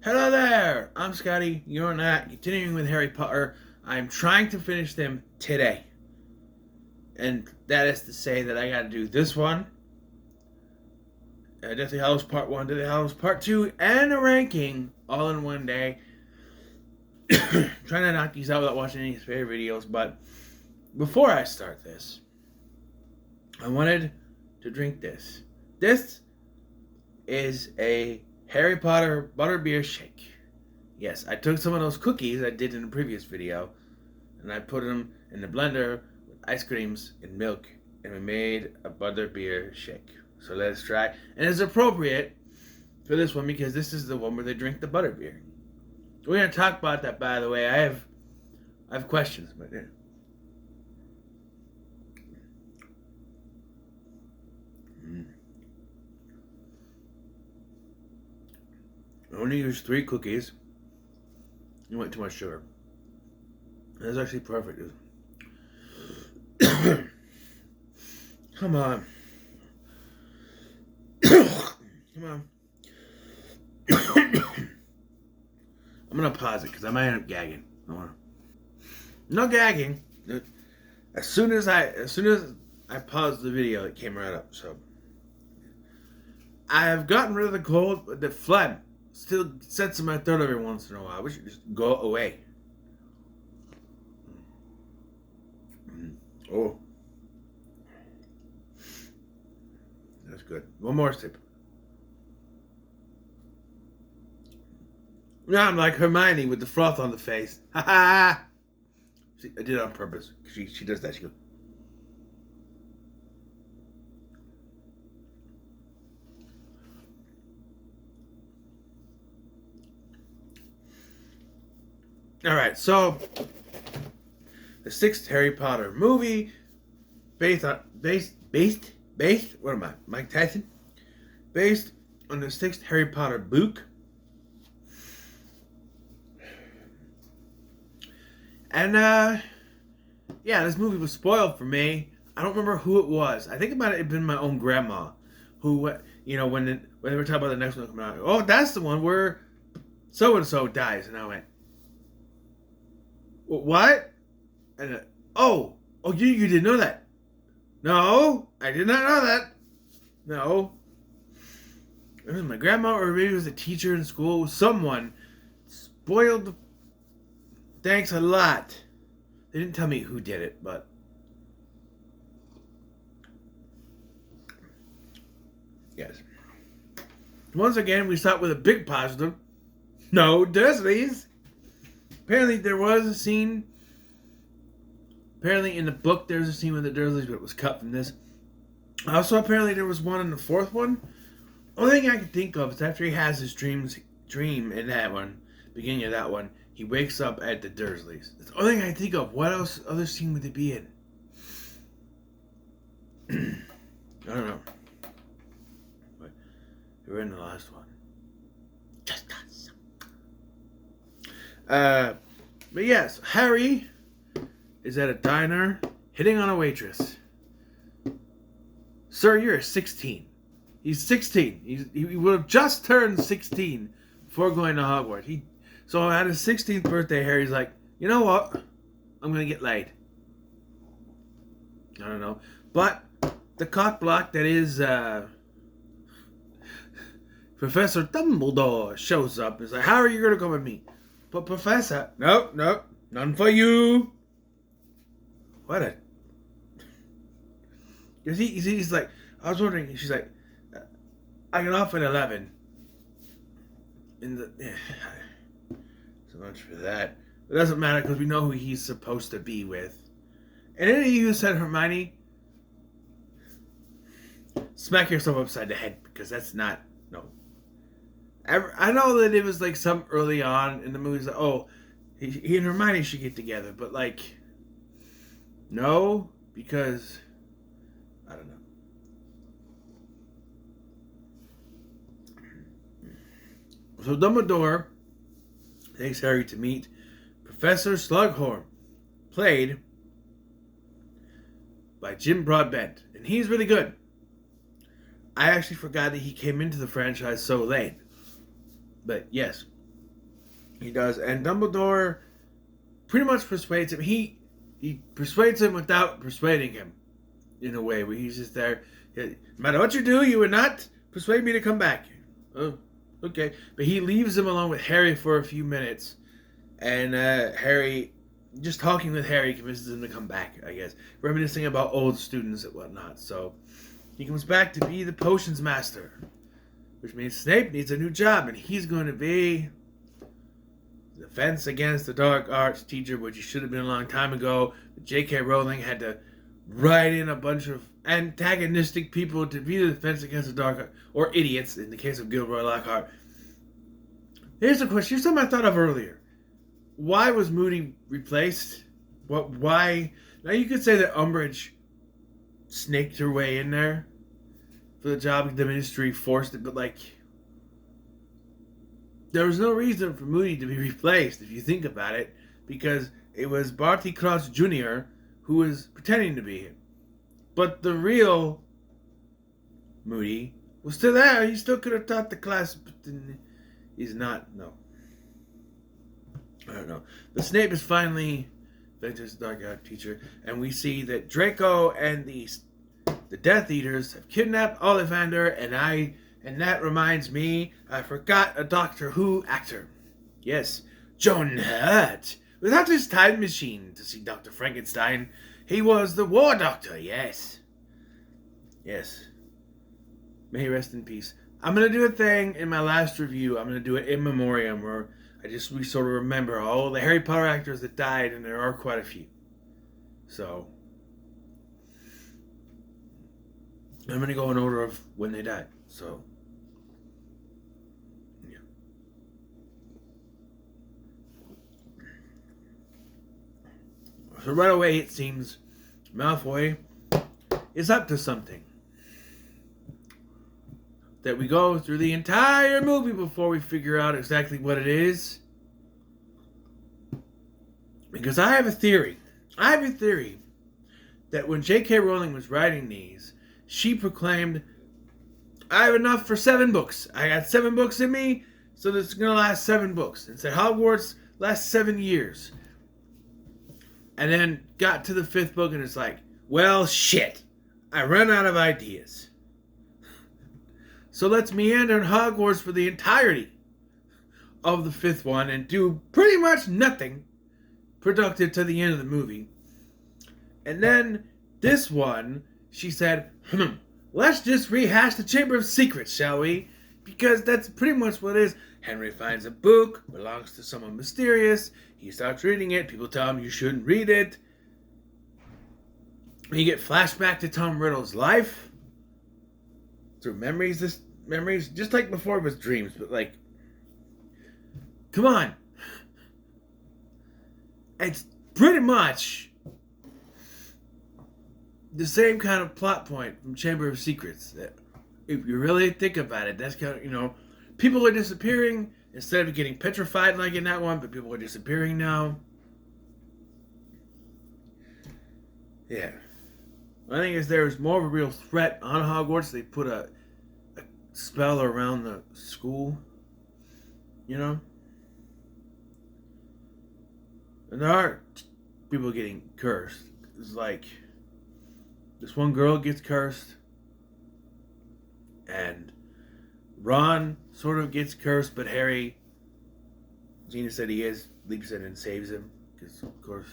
Hello there! I'm Scotty. You're not. Continuing with Harry Potter. I'm trying to finish them today. And that is to say that I gotta do this one, Deathly Hallows Part 1, Deathly Hallows Part 2, and a ranking all in one day. Trying to knock these out without watching any spare videos, but before I start this, I wanted to drink this. This is a Harry Potter butterbeer shake. Yes, I took some of those cookies I did in the previous video, and I put them in the blender with ice creams and milk, and we made a butterbeer shake. So let's try. And it's appropriate for this one because this is the one where they drink the butterbeer. We're gonna talk about that, by the way. I have questions, but yeah. I only used 3 cookies. You went too much sugar. That's actually perfect. Come on. Come on. I'm gonna pause it because I might end up gagging. No gagging. As soon as I paused the video, it came right up. So I have gotten rid of the cold, but the phlegm still sets in my throat every once in a while. We should just go away. Oh, that's good. One more sip. Now I'm like Hermione with the froth on the face. Ha ha! See, I did it on purpose. She does that. She goes. All right, so the 6th Harry Potter movie, based what am I, Mike Tyson? Based on the 6th Harry Potter book. And, yeah, this movie was spoiled for me. I don't remember who it was. I think it might have been my own grandma, who, you know, when they were talking about the next one coming out, oh, that's the one where so-and-so dies. And I went, what? And, oh, you didn't know that? No, I did not know that. No. It was my grandma, or maybe it was a teacher in school. Someone spoiled. Thanks a lot. They didn't tell me who did it, but yes. Once again, we start with a big positive. No Dursleys. Apparently, there was a scene. Apparently, in the book, there's a scene with the Dursleys, but it was cut from this. Also, apparently, there was one in the 4th one. Only thing I can think of is after he has his dream in that one, beginning of that one, he wakes up at the Dursleys. That's the only thing I can think of. What else, other scene would it be in? I don't know. But they were in the last one. Just us. But yes, Harry is at a diner hitting on a waitress. Sir, you're 16. He's 16. He would have just turned 16 before going to Hogwarts. So at his 16th birthday, Harry's like, you know what? I'm going to get laid. I don't know. But the cock block that is Professor Dumbledore shows up and is like, how are you going to come with me? But Professor, nope, none for you. What a... Because he's like, I was wondering, she's like, I get off at 11. So much for that. It doesn't matter because we know who he's supposed to be with. And any of you who said Hermione, smack yourself upside the head because that's not, no. I know that it was like some early on in the movies, like, oh, he and Hermione should get together, but like, no, because I don't know. So Dumbledore takes Harry to meet Professor Slughorn, played by Jim Broadbent, and he's really good. I actually forgot that he came into the franchise so late. But yes, He does, and Dumbledore pretty much persuades him. He persuades him without persuading him, in a way, where he's just there. No matter what you do, you would not persuade me to come back. Oh, okay. But he leaves him alone with Harry for a few minutes, and Harry, just talking with Harry, convinces him to come back, I guess, reminiscing about old students and whatnot. So he comes back to be the potions master, which means Snape needs a new job, and he's going to be Defense Against the Dark Arts teacher, which he should have been a long time ago. But J.K. Rowling had to write in a bunch of antagonistic people to be the Defense Against the Dark Arts, or idiots in the case of Gilderoy Lockhart. Here's a question. Here's something I thought of earlier. Why was Moody replaced? Why? Now you could say that Umbridge snaked her way in there for the job. The Ministry forced it, but there was no reason for Moody to be replaced, if you think about it, because it was Barty Crouch Jr. who was pretending to be him. But the real Moody was still there. He still could have taught the class, but he's not. No. I don't know. But Snape is finally Ventus Dark Arts teacher, and we see that Draco and the Death Eaters have kidnapped Ollivander, and that reminds me, I forgot a Doctor Who actor. Yes, John Hurt. Without his time machine to see Dr. Frankenstein, he was the War Doctor, yes. Yes. May he rest in peace. I'm going to do a thing in my last review. I'm going to do it in memoriam, where we sort of remember all the Harry Potter actors that died, and there are quite a few. So, I'm going to go in order of when they died. So, yeah. So right away it seems Malfoy is up to something. That we go through the entire movie before we figure out exactly what it is. Because I have a theory. That when J.K. Rowling was writing these, she proclaimed, I have enough for 7 books. I got 7 books in me, so this is going to last 7 books. And said Hogwarts lasts 7 years. And then got to the 5th book and it's like, well, shit. I ran out of ideas. So let's meander in Hogwarts for the entirety of the 5th one and do pretty much nothing productive to the end of the movie. And then this one, she said, let's just rehash the Chamber of Secrets, shall we? Because that's pretty much what it is. Henry finds a book, belongs to someone mysterious. He starts reading it. People tell him you shouldn't read it. You get flashback to Tom Riddle's life. Through memories, just like before it was dreams, but come on. It's pretty much the same kind of plot point from Chamber of Secrets. That if you really think about it, that's kind of, people are disappearing instead of getting petrified like in that one, but people are disappearing now. Yeah. I think if there was more of a real threat on Hogwarts, they put a spell around the school, And there are people getting cursed. It's like this one girl gets cursed, and Ron sort of gets cursed, but Harry, Gina said leaps in and saves him, because of course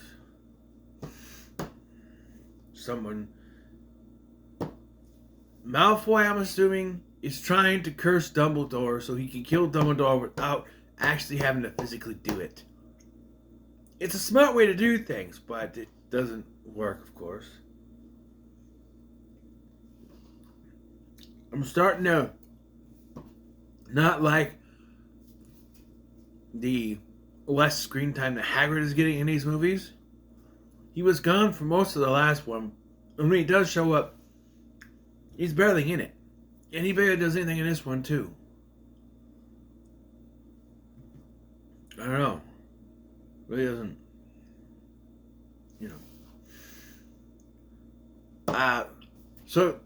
Malfoy, I'm assuming, is trying to curse Dumbledore so he can kill Dumbledore without actually having to physically do it. It's a smart way to do things, but it doesn't work, of course. I'm starting to not like the less screen time that Hagrid is getting in these movies. He was gone for most of the last one, and when he does show up, he's barely in it. And he barely does anything in this one, too. I don't know. Really doesn't, So,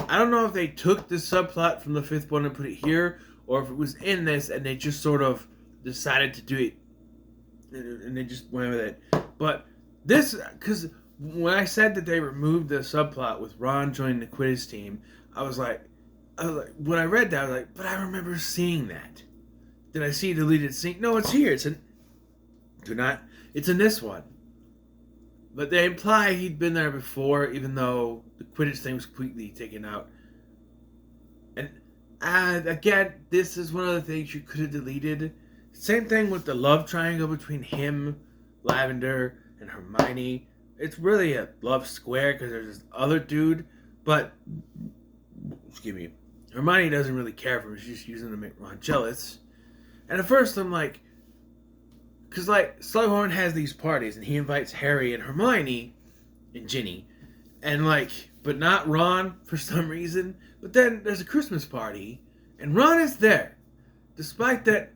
I don't know if they took this subplot from the 5th one and put it here, or if it was in this and they just sort of decided to do it, and they just went with it. But this, because when I said that they removed the subplot with Ron joining the Quidditch team, I was like, when I read that, I was like, but I remember seeing that. Did I see a deleted scene? No, it's here. It's in this one. But they imply he'd been there before, even though the Quidditch thing was completely taken out. And again, this is one of the things you could have deleted. Same thing with the love triangle between him, Lavender, and Hermione. It's really a love square because there's this other dude, but excuse me, Hermione doesn't really care for him. She's just using him to make Ron jealous. And at first I'm like, because like Slughorn has these parties and he invites Harry and Hermione and Ginny, and like, but not Ron for some reason. But then there's a Christmas party and Ron is there, despite that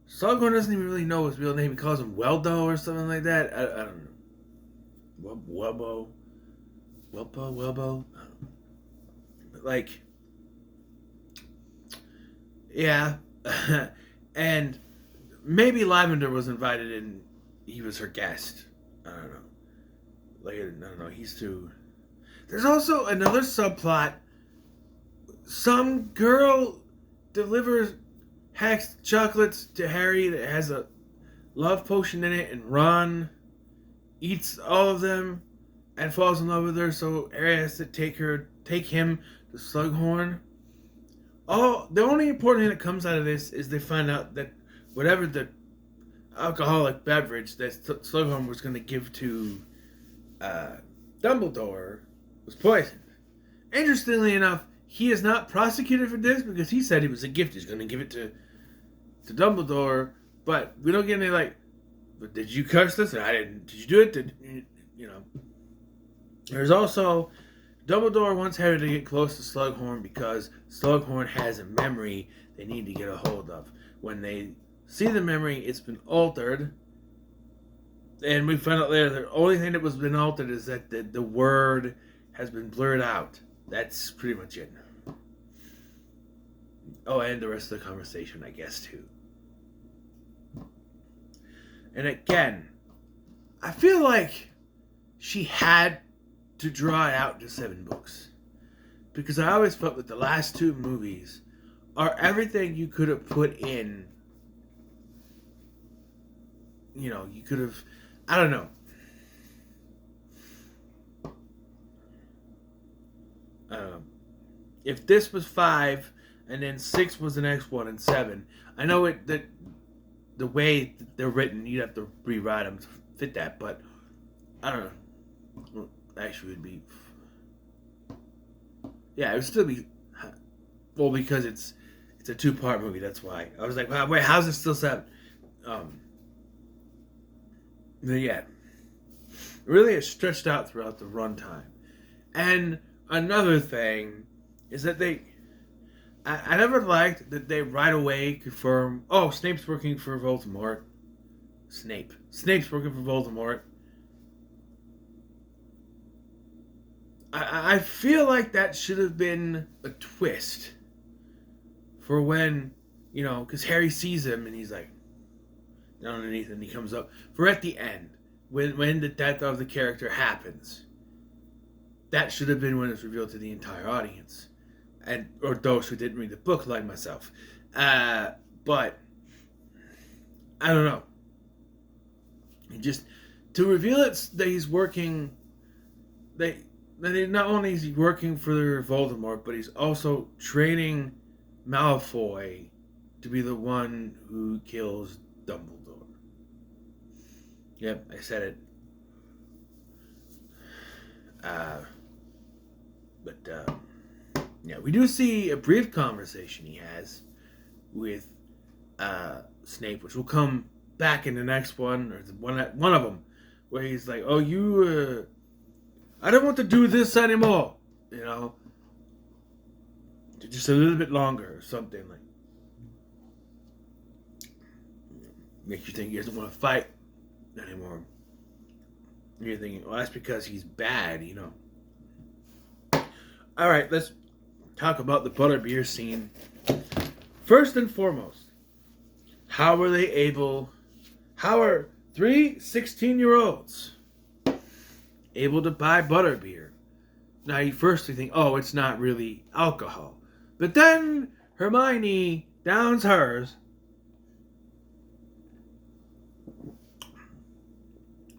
Slughorn doesn't even really know his real name. He calls him Weldo or something like that. I don't know. Welbo. But like, yeah. And maybe Lavender was invited and he was her guest. I don't know. Like, I don't know. He's too. There's also another subplot. Some girl delivers Hacked chocolates to Harry that has a love potion in it, and Ron eats all of them and falls in love with her, so Harry has to take him to Slughorn. The only important thing that comes out of this is they find out that whatever the alcoholic beverage that Slughorn was going to give to Dumbledore was poisoned. Interestingly enough, he is not prosecuted for this because he said it was a gift. He's going to give it to Dumbledore, but we don't get any like, but did you curse this? I didn't. Did you do it? There's also Dumbledore wants Harry to get close to Slughorn because Slughorn has a memory they need to get a hold of. When they see the memory, it's been altered, and we found out later the only thing that was been altered is that the word has been blurred out. That's pretty much it. Oh, and the rest of the conversation, I guess, too. And again, I feel like she had to draw it out to 7 books. Because I always felt that the last 2 movies are everything you could have put in. You could have, I don't know. If this was 5, and then 6 was the next one, and 7, I know that the way they're written, you'd have to rewrite them to fit that, but I don't know. Well, actually, it would be, yeah, it would still be, well, because it's a 2-part movie. That's why I was like, wow, wait, how's it still 7? Yeah, really, it's stretched out throughout the runtime. And another thing is that I never liked that they right away confirm, oh, Snape's working for Voldemort. Snape's working for Voldemort. I feel like that should have been a twist for when, because Harry sees him and he's like, down underneath, and he comes up. For at the end, when the death of the character happens, that should have been when it's revealed to the entire audience. Or those who didn't read the book, like myself. But I don't know. Just to reveal it that he's working. That not only is he working for Voldemort, but he's also training Malfoy to be the one who kills Dumbledore. Yep, I said it. Yeah, we do see a brief conversation he has with Snape, which will come back in the next one, or one of them, where he's like, "Oh, I don't want to do this anymore," just a little bit longer or something like. Makes you think he doesn't want to fight anymore. You're thinking, well, that's because he's bad, All right, let's talk about the butterbeer scene. First and foremost, how are three 16-year-olds able to buy butterbeer? Now, you first think, oh, it's not really alcohol. But then Hermione downs hers.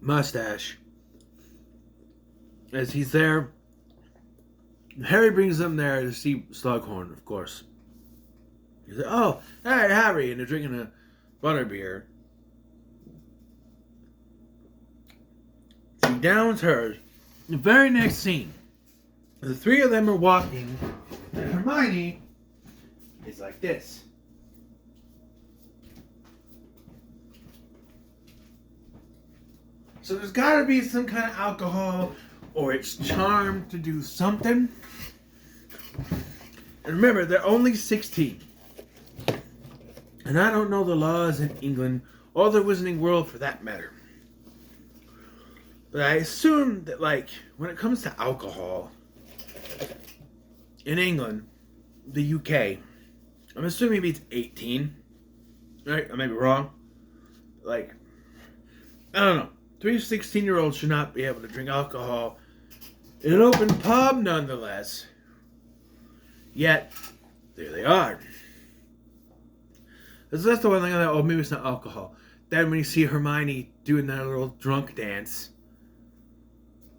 Mustache. As he's there, Harry brings them there to see Slughorn, of course. He's like, oh, hey, Harry, and they're drinking a butterbeer. She downs hers. The very next scene, the three of them are walking, and Hermione is like this. So there's got to be some kind of alcohol, or it's charmed to do something. And remember, they're only 16. And I don't know the laws in England, or the Wizarding World for that matter. But I assume that, like, when it comes to alcohol, in England, the UK, I'm assuming maybe it's 18. Right? I may be wrong. Like, I don't know. 3 16-year-olds should not be able to drink alcohol in an open pub, nonetheless. Yet, there they are. That's the one thing I thought, oh, maybe it's not alcohol. Then when you see Hermione doing that little drunk dance,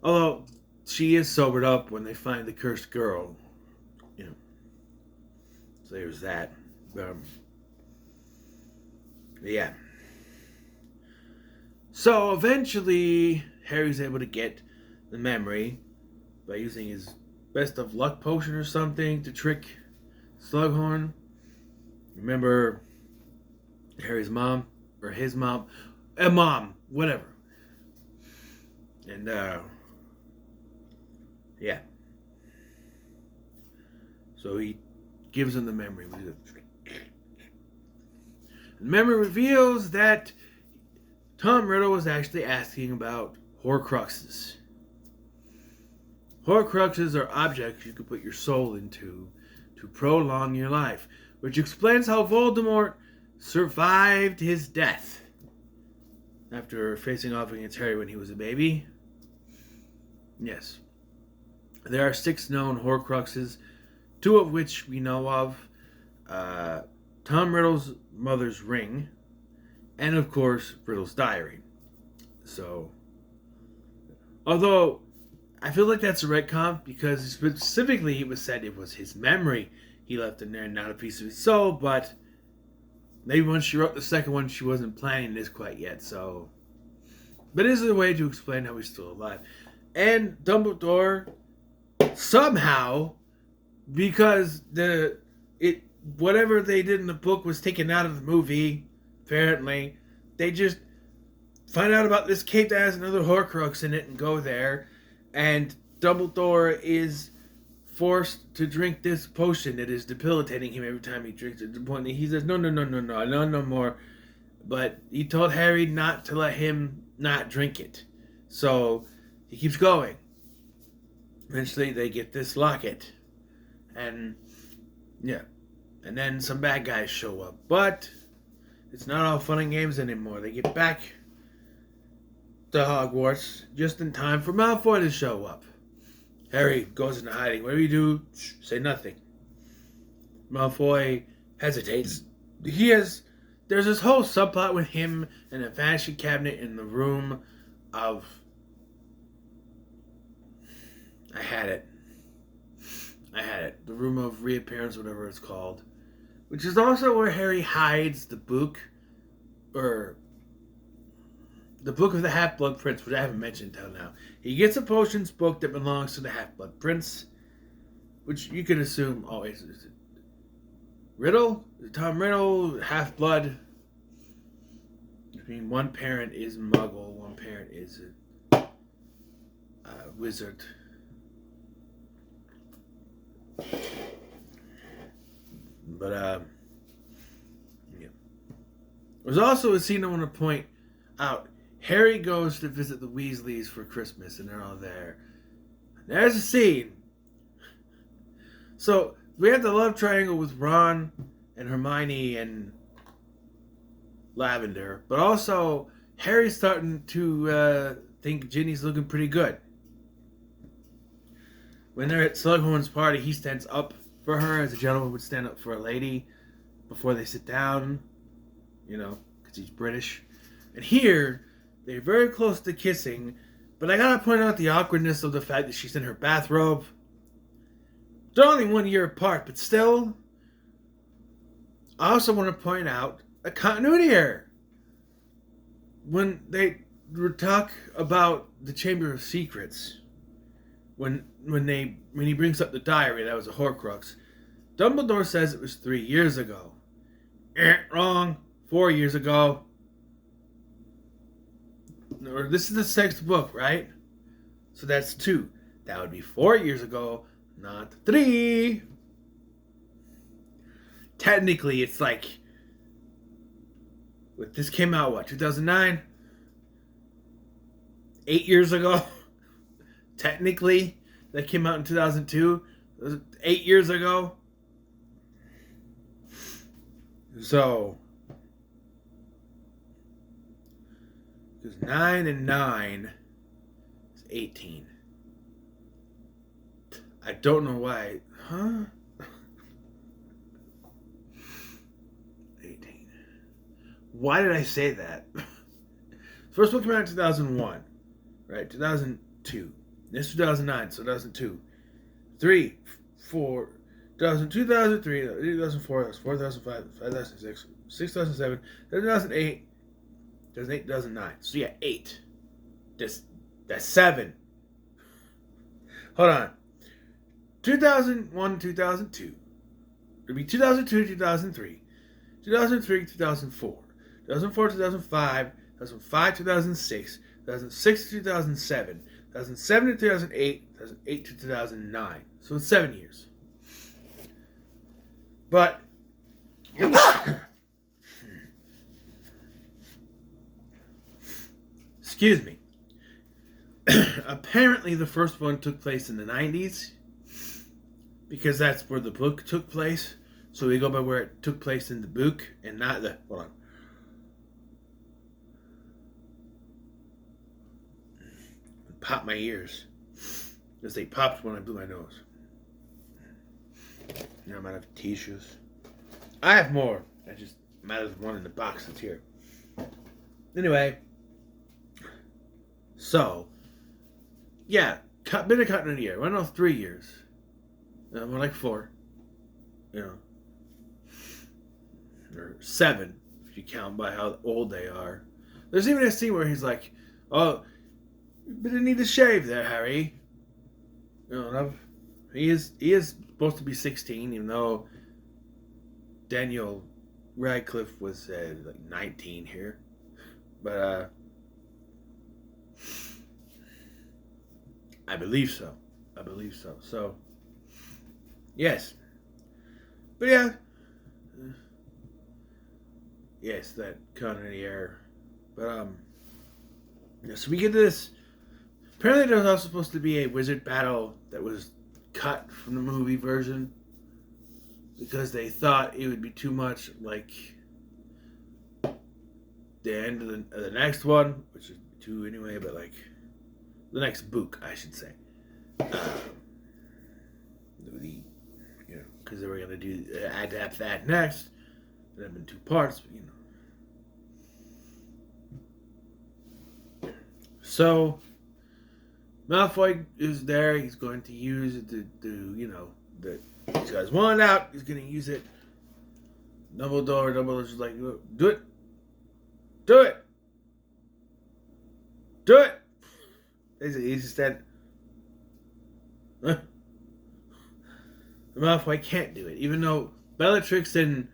although she is sobered up when they find the cursed girl, you know. So there's that. Yeah. So eventually, Harry's able to get the memory by using his best of luck potion or something to trick Slughorn. Remember Harry's mom, or his mom, mom, whatever. And yeah. So he gives him the memory. The memory reveals that Tom Riddle was actually asking about Horcruxes. Horcruxes are objects you could put your soul into to prolong your life, which explains how Voldemort survived his death after facing off against Harry when he was a baby. Yes. There are 6 known Horcruxes, 2 of which we know of. Tom Riddle's mother's ring, and of course, Riddle's diary. So, although I feel like that's a retcon, because specifically it was said it was his memory he left in there, not a piece of his soul, but maybe when she wrote the second one, she wasn't planning this quite yet, so. But this is a way to explain how he's still alive. And Dumbledore, somehow, because whatever they did in the book was taken out of the movie, apparently, they just find out about this cape that has another Horcrux in it and go there, and Dumbledore is forced to drink this potion that is debilitating him every time he drinks it, to the point that he says, no more. But he told Harry not to let him not drink it. So he keeps going. Eventually they get this locket. And yeah. And then some bad guys show up. But it's not all fun and games anymore. They get back to Hogwarts just in time for Malfoy to show up. Harry goes into hiding. What do you do? Shh, say nothing. Malfoy hesitates. There's this whole subplot with him and a vanishing cabinet in the room of... I had it. The room of reappearance, whatever it's called. Which is also where Harry hides the book. Or the Book of the Half-Blood Prince, which I haven't mentioned until now. He gets a potions book that belongs to the Half-Blood Prince, which you could assume always is it Riddle? Tom Riddle, Half-Blood. I mean, one parent is Muggle, one parent is a wizard. But, yeah. There's also a scene I want to point out. Harry goes to visit the Weasleys for Christmas, and they're all there. There's a scene. So, we have the love triangle with Ron and Hermione and Lavender, but also Harry's starting to think Ginny's looking pretty good. When they're at Slughorn's party, he stands up for her as a gentleman would stand up for a lady before they sit down, because he's British. And here, they're very close to kissing, but I gotta point out the awkwardness of the fact that she's in her bathrobe. They're only 1 year apart, but still. I also want to point out a continuity error. When they talk about the Chamber of Secrets, when he brings up the diary that was a Horcrux, Dumbledore says it was 3 years ago. Wrong. 4 years ago. Or this is the 6th book, right? So that's 2. That would be 4 years ago, not 3. Technically, it's like, this came out, 2009? 8 years ago? Technically, that came out in 2002. 8 years ago. So, because 9 and 9 is 18. I don't know why. Huh? 18. Why did I say that? First book came out in 2001. Right? 2002. This is 2009, so 2002. 3, 4, 2002, 2003, 2004, 2005, 2006, 2007, 2008, 2008, 2009. So yeah, 8. That's 7. Hold on. 2001, 2002. It'd be 2002, 2003. 2003, 2004. 2004, 2005. 2005, 2006. 2006 to 2007. 2007 to 2008. 2008 to 2009. So it's 7 years. But excuse me. Apparently the first one took place in the 90s because that's where the book took place. So we go by where it took place in the book and not the... Hold on. Pop my ears. Because they popped when I blew my nose. Now I'm out of tissues. I have more. I just matter of one in the box that's here. Anyway. So. Yeah. Been a continuity year. I don't know, 3 years. More like 4. Or 7. If you count by how old they are. There's even a scene where he's like, oh, you better need to shave there, Harry. He is supposed to be 16, even though Daniel Radcliffe was like 19 here. But I believe so. So yes. But yeah. Yes, that continuity error. But yeah, so we get this. Apparently there was also supposed to be a wizard battle that was cut from the movie version because they thought it would be too much like the end of the next one, which is 2 anyway, but like the next book, I should say. Because they were going to do adapt that next. It had been 2 parts, but So Malfoy is there. He's going to use it to he's got his wand out. He's going to use it. Dumbledore's just like, do it. He just said, Malfoy can't do it, even though Bellatrix and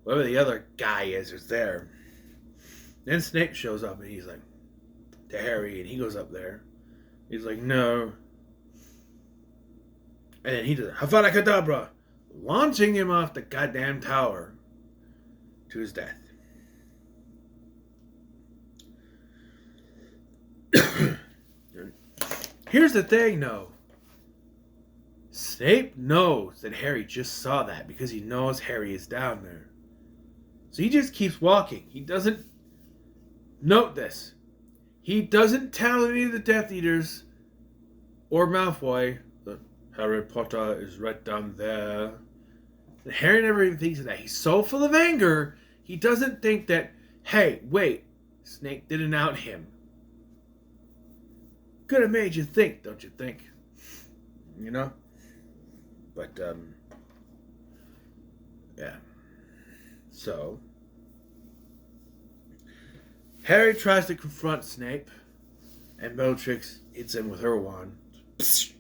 whoever the other guy is there. Then Snape shows up and he's like, to Harry, and he goes up there. He's like, no. And then he does Avada Kedavra, launching him off the goddamn tower to his death. Here's the thing, though. Snape knows that Harry just saw that because he knows Harry is down there. So he just keeps walking. He doesn't note this. He doesn't tell any of the Death Eaters or Malfoy that Harry Potter is right down there. And Harry never even thinks of that. He's so full of anger, he doesn't think that, hey, wait, Snape didn't out him. Could have made you think, don't you think? You know? But, yeah. So, Harry tries to confront Snape, and Bellatrix hits him with her wand. He's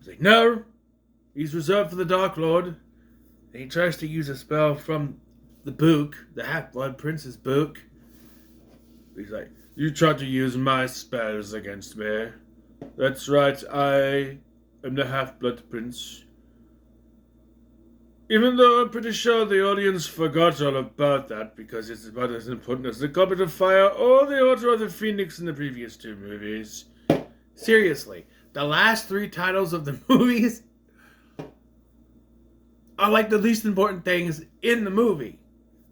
like, no! He's reserved for the Dark Lord. And he tries to use a spell from the book, the Half-Blood Prince's book. He's like, you tried to use my spells against me. That's right, I am the Half-Blood Prince. Even though I'm pretty sure the audience forgot all about that because it's about as important as the Goblet of Fire or the Order of the Phoenix in the previous two movies. Seriously, the last three titles of the movies are like the least important things in the movie.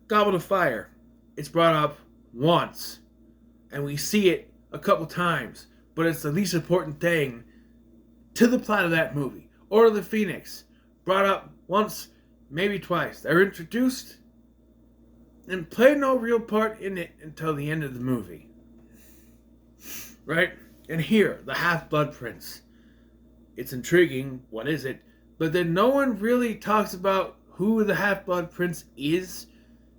Goblet of Fire, it's brought up once, and we see it a couple times, but it's the least important thing to the plot of that movie. Order of the Phoenix, brought up once, maybe twice. They're introduced and play no real part in it until the end of the movie. Right? And here, the Half-Blood Prince. It's intriguing, what is it? But then no one really talks about who the Half-Blood Prince is,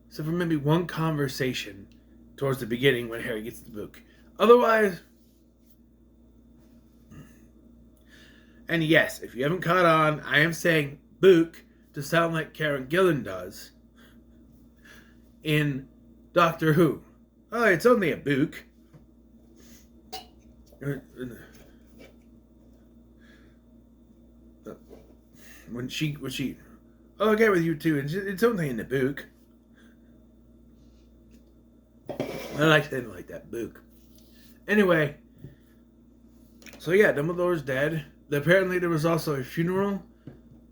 except for maybe one conversation towards the beginning when Harry gets the book. Otherwise, and yes, if you haven't caught on, I am saying book to sound like Karen Gillan does in Doctor Who. Oh, it's only a book. When she, oh, I get with you too. It's only in the book. I like saying it like that, book. Anyway, so yeah, Dumbledore's dead. Apparently, there was also a funeral,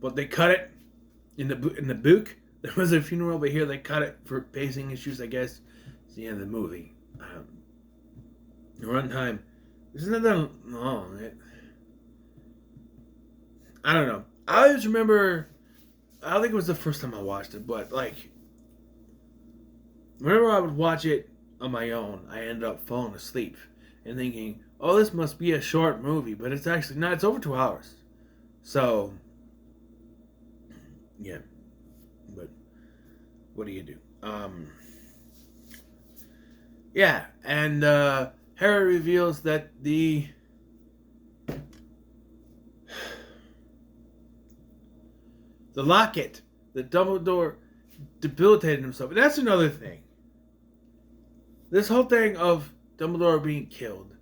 but they cut it in the book. There was a funeral, but here they cut it for pacing issues. I guess it's the end of the movie. The runtime isn't that long. I don't know. I always remember. I don't think it was the first time I watched it, but like whenever I would watch it on my own, I ended up falling asleep and thinking, "Oh, this must be a short movie," but it's actually not. It's over 2 hours. So, yeah. But what do you do? Yeah, and Harry reveals that the locket that Dumbledore debilitated himself. And that's another thing. This whole thing of Dumbledore being killed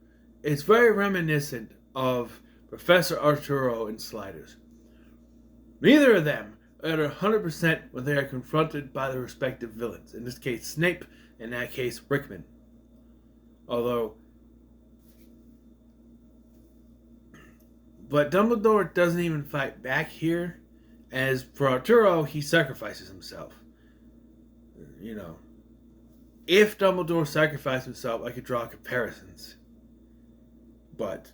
is very reminiscent of Professor Arturo in Sliders. Neither of them are at 100% when they are confronted by their respective villains. In this case, Snape. In that case, Rickman. Although, but Dumbledore doesn't even fight back here. As for Arturo, he sacrifices himself. You know, if Dumbledore sacrificed himself, I could draw comparisons. But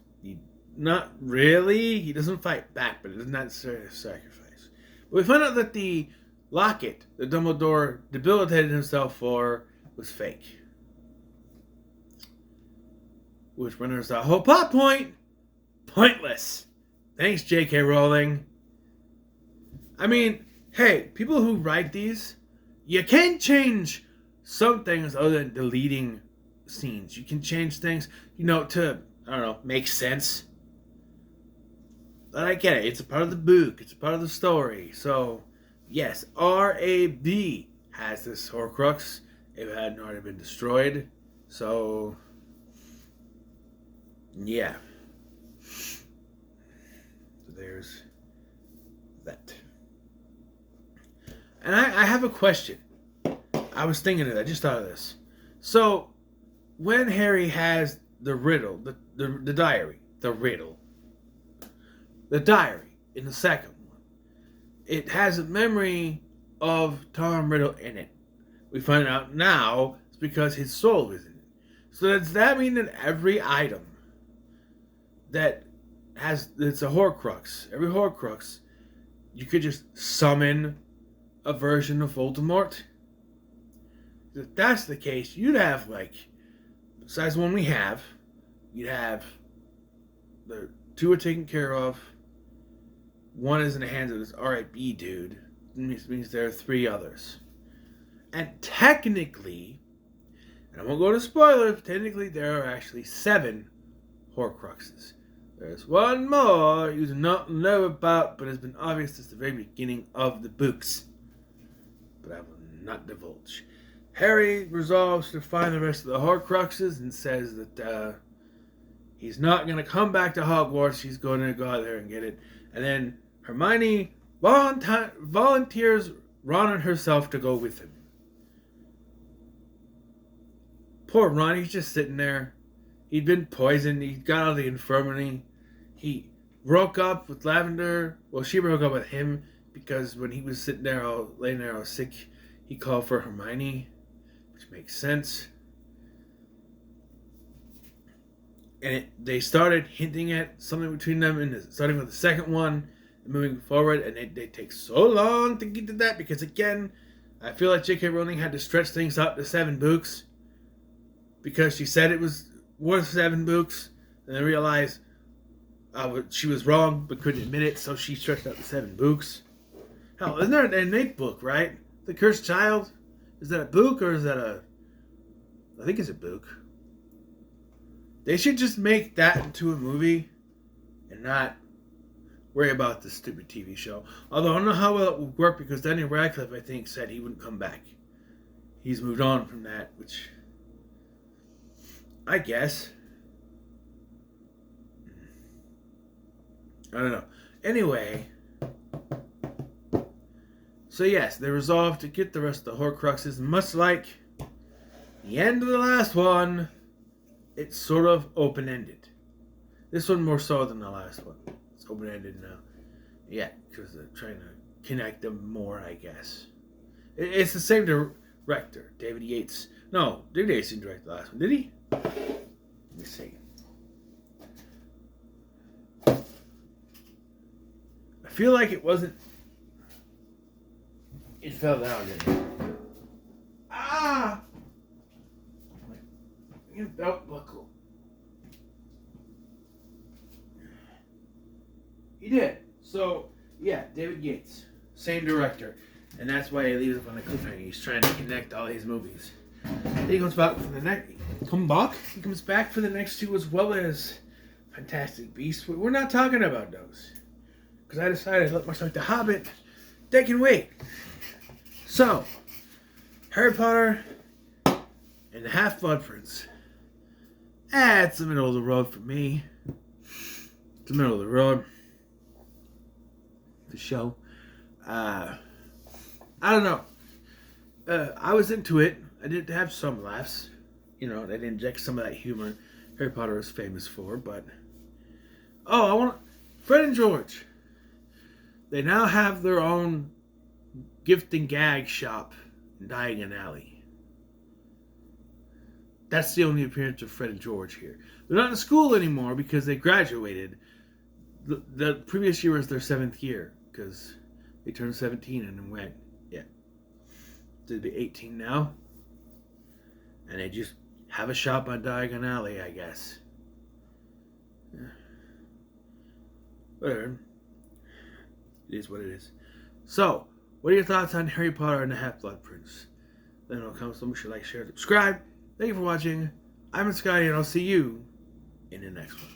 not really. He doesn't fight back, but it is not necessarily a sacrifice. But we find out that the locket that Dumbledore debilitated himself for was fake. Which renders that whole plot point pointless. Thanks, J.K. Rowling. I mean, hey, people who write these, you can change some things other than deleting scenes. You can change things, to, I don't know, make sense. But I get it. It's a part of the book. It's a part of the story. So, yes, R.A.B. has this Horcrux. It hadn't already been destroyed. So, yeah. So there's that. And I have a question. I was thinking of that. I just thought of this. So, when Harry has the riddle, the diary, the riddle, the diary in the second one, it has a memory of Tom Riddle in it. We find out now it's because his soul is in it. So does that mean that every item it's a Horcrux, every Horcrux, you could just summon a version of Voldemort? If that's the case, you'd have, like, besides the one we have, you'd have the two are taken care of. One is in the hands of this RIB dude. It means there are three others. And technically, and I won't go to spoilers, but technically there are actually 7 Horcruxes. There's one more you do not know about, but has been obvious since the very beginning of the books. But I will not divulge. Harry resolves to find the rest of the Horcruxes and says that he's not going to come back to Hogwarts. He's going to go out there and get it. And then Hermione volunteers Ron and herself to go with him. Poor Ron, he's just sitting there. He'd been poisoned. He got out of the infirmary. He broke up with Lavender. Well, she broke up with him because when he was sitting there, laying there all sick, he called for Hermione, which makes sense. And they started hinting at something between them, starting with the second one and moving forward. And they take so long to get to that because, again, I feel like J.K. Rowling had to stretch things out to 7 books because she said it was worth 7 books, and then realized she was wrong but couldn't admit it, so she stretched out to 7 books. Hell, isn't there an 8th book, right? The Cursed Child? Is that a book or is that I think it's a book. They should just make that into a movie and not worry about the stupid TV show. Although I don't know how well it would work because Daniel Radcliffe, I think, said he wouldn't come back. He's moved on from that, which I guess. I don't know. Anyway, so yes, they resolved to get the rest of the Horcruxes, much like the end of the last one. It's sort of open-ended. This one more so than the last one. It's open-ended now. Yeah, because they're trying to connect them more, I guess. It's the same director, David Yates. No, David Yates didn't direct the last one, did he? Let me see. I feel like it wasn't. It fell down, didn't it? Ah! My belt buckle. He did. So, yeah, David Yates. Same director. And that's why he leaves it on a cliffhanger. He's trying to connect all these movies. Then he comes back for the next. He comes back for the next 2 as well as Fantastic Beasts. We're not talking about those. Because I decided, much like The Hobbit, they can wait. So, Harry Potter and the Half-Blood Prince. It's the middle of the road for me. It's the middle of the road. The show. I don't know. I was into it. I did have some laughs. You know, they did inject some of that humor Harry Potter is famous for, but... Fred and George. They now have their own gift and gag shop in Diagon Alley. That's the only appearance of Fred and George here. They're not in school anymore because they graduated. The previous year was their 7th year because they turned 17 and then went, they'd be 18 now. And they just have a shop on Diagon Alley, I guess. Yeah. Whatever. It is what it is. So, what are your thoughts on Harry Potter and the Half-Blood Prince? Let me know in the comments. Make sure to like, share, subscribe. Thank you for watching. I'm Scotty, and I'll see you in the next one.